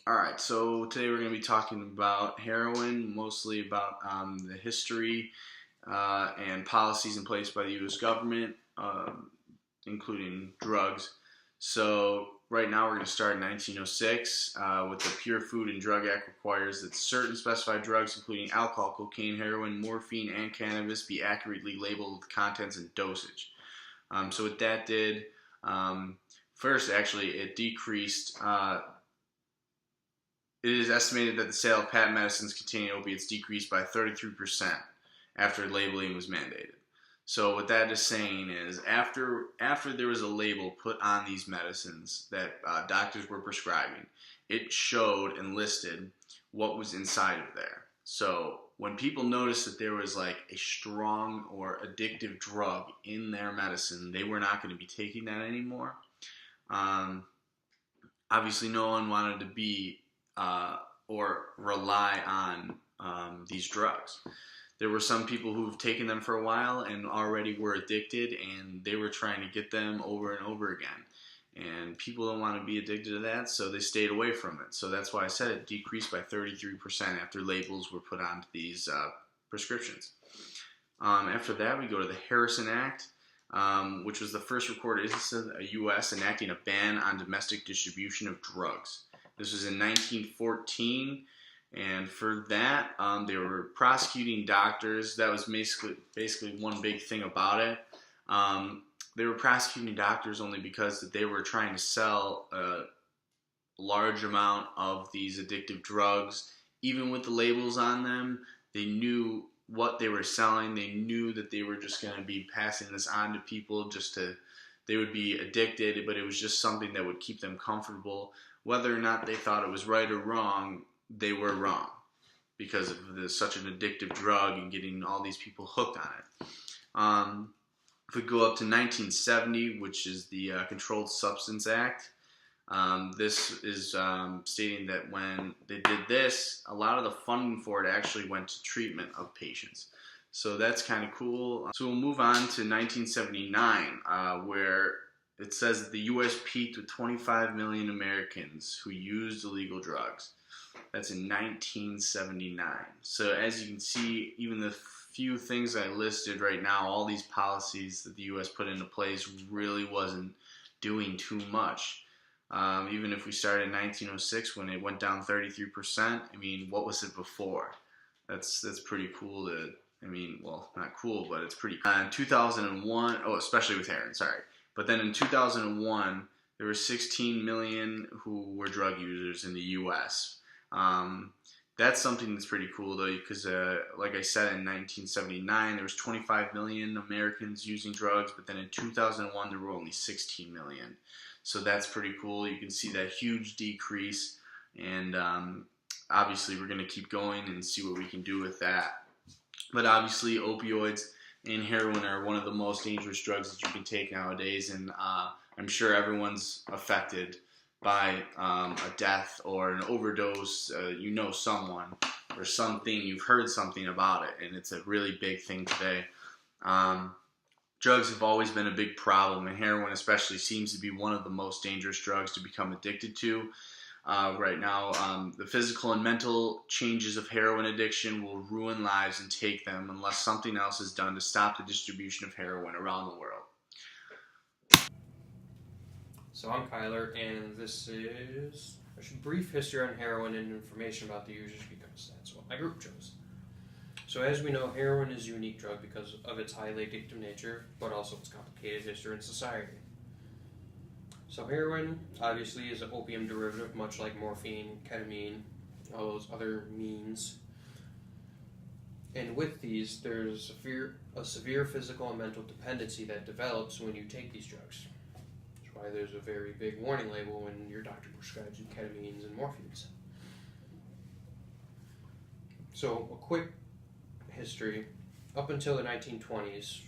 Alright, so today we're going to be talking about heroin, mostly about the history and policies in place by the U.S. government, including drugs. So right now we're going to start in 1906 with the Pure Food and Drug Act requires that certain specified drugs, including alcohol, cocaine, heroin, morphine, and cannabis, be accurately labeled with contents and dosage. So what that did, first actually it decreased. It is estimated that the sale of patent medicines containing opiates decreased by 33% after labeling was mandated. So what that is saying is after there was a label put on these medicines that doctors were prescribing, it showed and listed what was inside of there. So when people noticed that there was like a strong or addictive drug in their medicine, they were not going to be taking that anymore. Obviously no one wanted to be or rely on these drugs. There were some people who've taken them for a while and already were addicted, and they were trying to get them over and over again. And people don't want to be addicted to that, so they stayed away from it. So that's why I said it decreased by 33% after labels were put onto these prescriptions. After that, we go to the Heroin Act, which was the first recorded instance of the U.S. enacting a ban on domestic distribution of drugs. This was in 1914, and for that, they were prosecuting doctors. That was basically one big thing about it. They were prosecuting doctors only because they were trying to sell a large amount of these addictive drugs. Even with the labels on them, they knew what they were selling. They knew that they were just going to be passing this on to people they would be addicted, but it was just something that would keep them comfortable. Whether or not they thought it was right or wrong, they were wrong because of such an addictive drug and getting all these people hooked on it. If we go up to 1970, which is the Controlled Substance Act, this is stating that when they did this, a lot of the funding for it actually went to treatment of patients. So that's kind of cool. So we'll move on to 1979, where it says that the U.S. peaked with 25 million Americans who used illegal drugs. That's in 1979. So as you can see, even the few things I listed right now, all these policies that the U.S. put into place really wasn't doing too much. Even if we started in 1906 when it went down 33%, I mean, what was it before? That's pretty cool well, not cool, but it's pretty cool. In 2001, especially with heroin, sorry. But then in 2001, there were 16 million who were drug users in the U.S. That's something that's pretty cool, though, because like I said, in 1979, there was 25 million Americans using drugs, but then in 2001, there were only 16 million. So that's pretty cool. You can see that huge decrease, and obviously we're going to keep going and see what we can do with that. But obviously, opioids and heroin are one of the most dangerous drugs that you can take nowadays, and I'm sure everyone's affected by a death or an overdose. You know someone or something, you've heard something about it, and it's a really big thing today. Drugs have always been a big problem, and heroin especially seems to be one of the most dangerous drugs to become addicted to. Right now, the physical and mental changes of heroin addiction will ruin lives and take them unless something else is done to stop the distribution of heroin around the world. So I'm Kyler, and this is a brief history on heroin and information about the users because that's what my group chose. So as we know, heroin is a unique drug because of its highly addictive nature, but also its complicated history in society. So heroin, obviously, is an opium derivative, much like morphine, ketamine, all those other means. And with these, there's a severe physical and mental dependency that develops when you take these drugs. That's why there's a very big warning label when your doctor prescribes you ketamines and morphines. So a quick history. Up until the 1920s,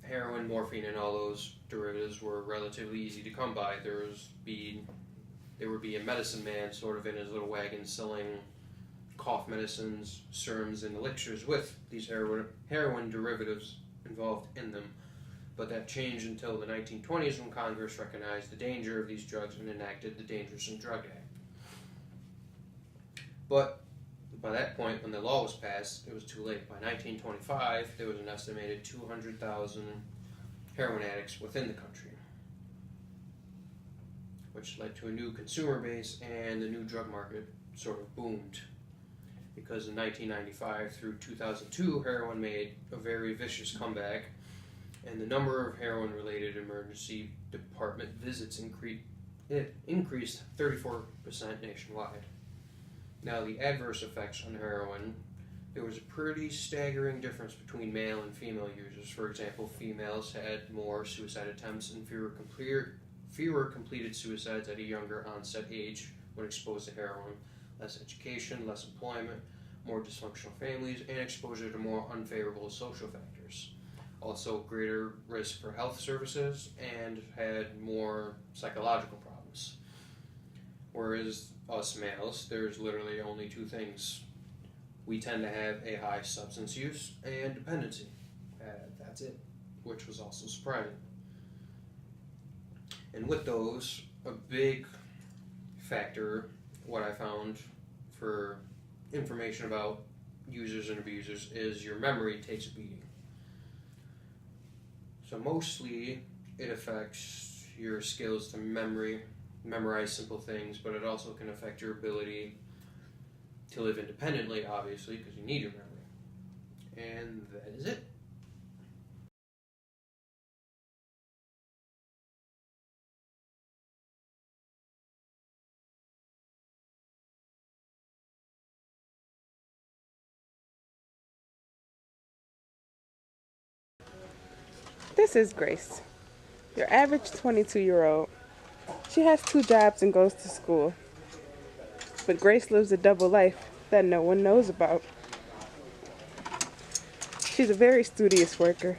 heroin, morphine, and all those derivatives were relatively easy to come by. There would be a medicine man sort of in his little wagon selling cough medicines, serums, and elixirs with these heroin derivatives involved in them. But that changed until the 1920s when Congress recognized the danger of these drugs and enacted the Dangerous Drug Act. But by that point, when the law was passed, it was too late. By 1925, there was an estimated 200,000 heroin addicts within the country, which led to a new consumer base, and the new drug market sort of boomed. Because in 1995 through 2002, heroin made a very vicious comeback, and the number of heroin-related emergency department visits increased 34% nationwide. Now, the adverse effects on heroin, there was a pretty staggering difference between male and female users. For example, females had more suicide attempts and fewer completed suicides at a younger onset age when exposed to heroin. Less education, less employment, more dysfunctional families, and exposure to more unfavorable social factors. Also, greater risk for health services, and had more psychological problems. Whereas us males, there's literally only two things. We tend to have a high substance use and dependency. That's it, which was also surprising. And with those, a big factor, what I found for information about users and abusers, is your memory takes a beating. So mostly it affects your skills to memorize simple things, but it also can affect your ability to live independently, obviously, because you need your memory. And that is it. This is Grayce, your average 22-year-old. She has 2 jobs and goes to school. But Grayce lives a double life that no one knows about. She's a very studious worker.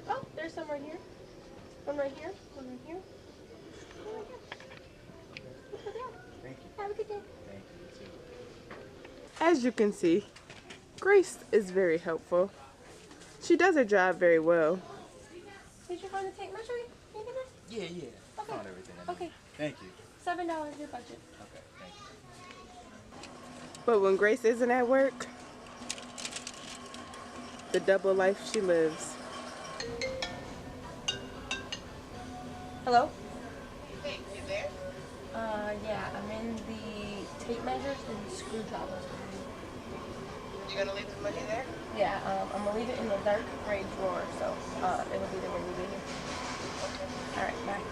Oh, there's some right here. One right here. One right here. One right here. Thank you. Have a good day. Thank you. As you can see, Grayce is very helpful. She does her job very well. Did you find the tape measure? Yeah. Okay. I found everything I need. Okay. Thank you. $7 your budget. Okay, thank you. But when Grayce isn't at work, the double life she lives. Hello? Hey, you there? Yeah, I'm in the tape measures and screwdrivers. You gonna leave the money there? Yeah, I'm gonna leave it in the dark gray drawer, so it'll be there when we get here. Okay. All right, bye.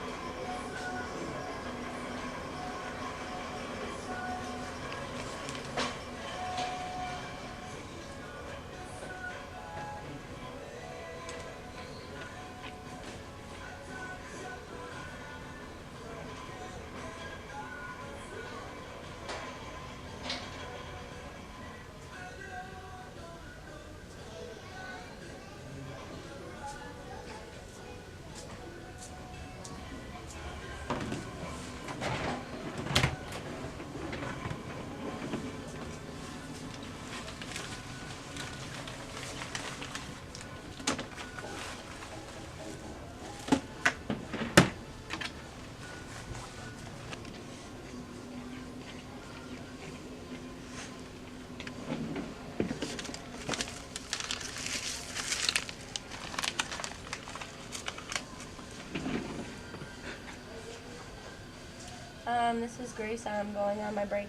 This is Grayce. I'm going on my break.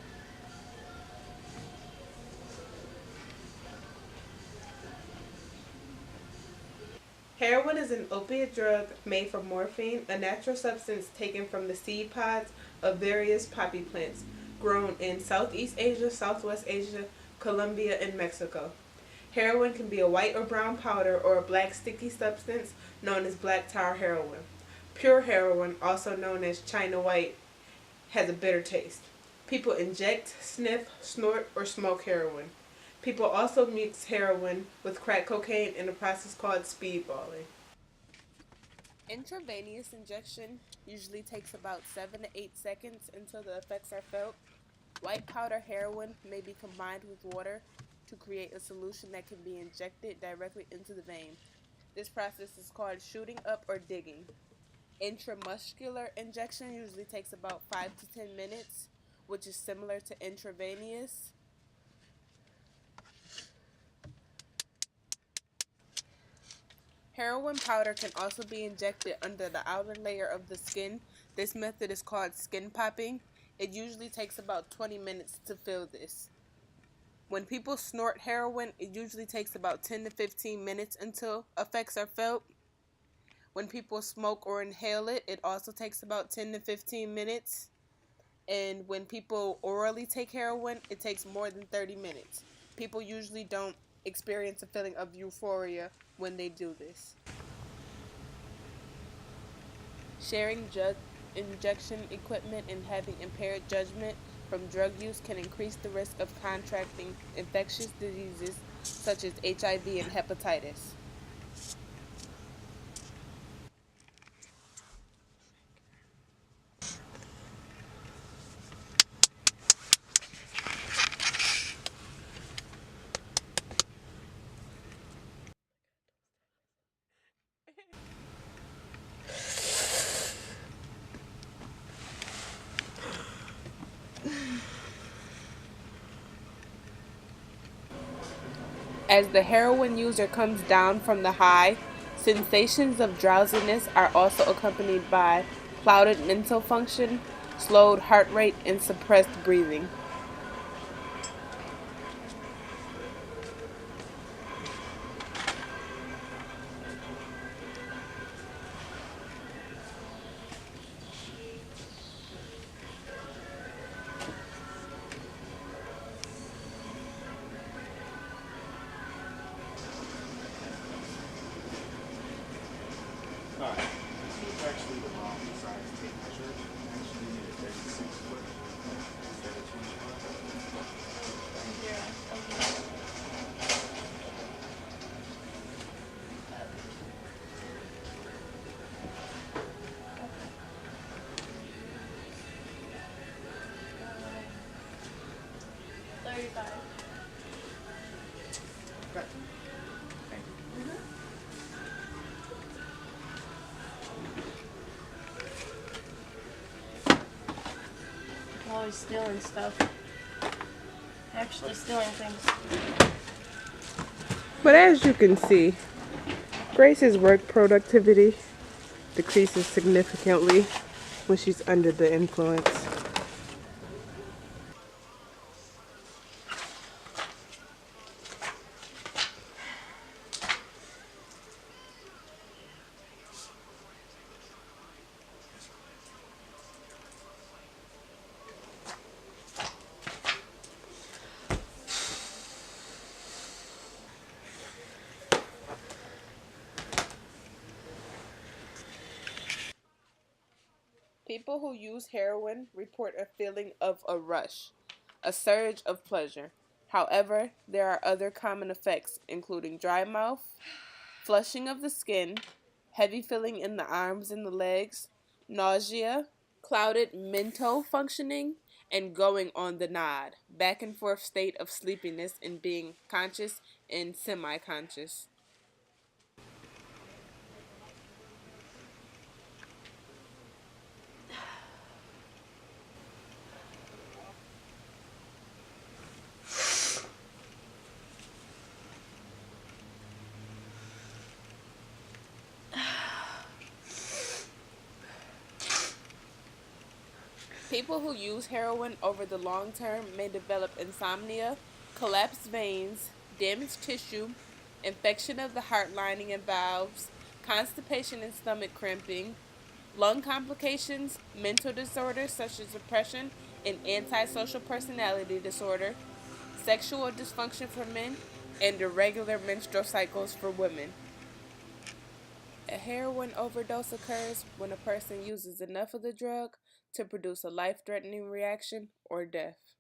Heroin is an opiate drug made from morphine, a natural substance taken from the seed pods of various poppy plants grown in Southeast Asia, Southwest Asia, Colombia, and Mexico. Heroin can be a white or brown powder or a black sticky substance known as black tar heroin. Pure heroin, also known as China white, has a bitter taste. People inject, sniff, snort, or smoke heroin. People also mix heroin with crack cocaine in a process called speedballing. Intravenous injection usually takes about 7 to 8 seconds until the effects are felt. White powder heroin may be combined with water to create a solution that can be injected directly into the vein. This process is called shooting up or digging. Intramuscular injection usually takes about 5 to 10 minutes, which is similar to intravenous. Heroin powder can also be injected under the outer layer of the skin. This method is called skin popping. It usually takes about 20 minutes to fill this. When people snort heroin, it usually takes about 10 to 15 minutes until effects are felt. When people smoke or inhale it, it also takes about 10 to 15 minutes. And when people orally take heroin, it takes more than 30 minutes. People usually don't experience a feeling of euphoria when they do this. Sharing drug injection equipment and having impaired judgment from drug use can increase the risk of contracting infectious diseases such as HIV and hepatitis. As the heroin user comes down from the high, sensations of drowsiness are also accompanied by clouded mental function, slowed heart rate, and suppressed breathing. Alright, this is actually the wrong size tape measure. Actually, need a 36-foot instead of 35. Okay. Thank you. Always stealing stuff. Actually stealing things. But as you can see, Grayce's work productivity decreases significantly when she's under the influence. People who use heroin report a feeling of a rush, a surge of pleasure. However, there are other common effects, including dry mouth, flushing of the skin, heavy feeling in the arms and the legs, nausea, clouded mental functioning, and going on the nod, back and forth state of sleepiness and being conscious and semi-conscious. People who use heroin over the long term may develop insomnia, collapsed veins, damaged tissue, infection of the heart lining and valves, constipation and stomach cramping, lung complications, mental disorders such as depression and antisocial personality disorder, sexual dysfunction for men, and irregular menstrual cycles for women. A heroin overdose occurs when a person uses enough of the drug to produce a life-threatening reaction or death.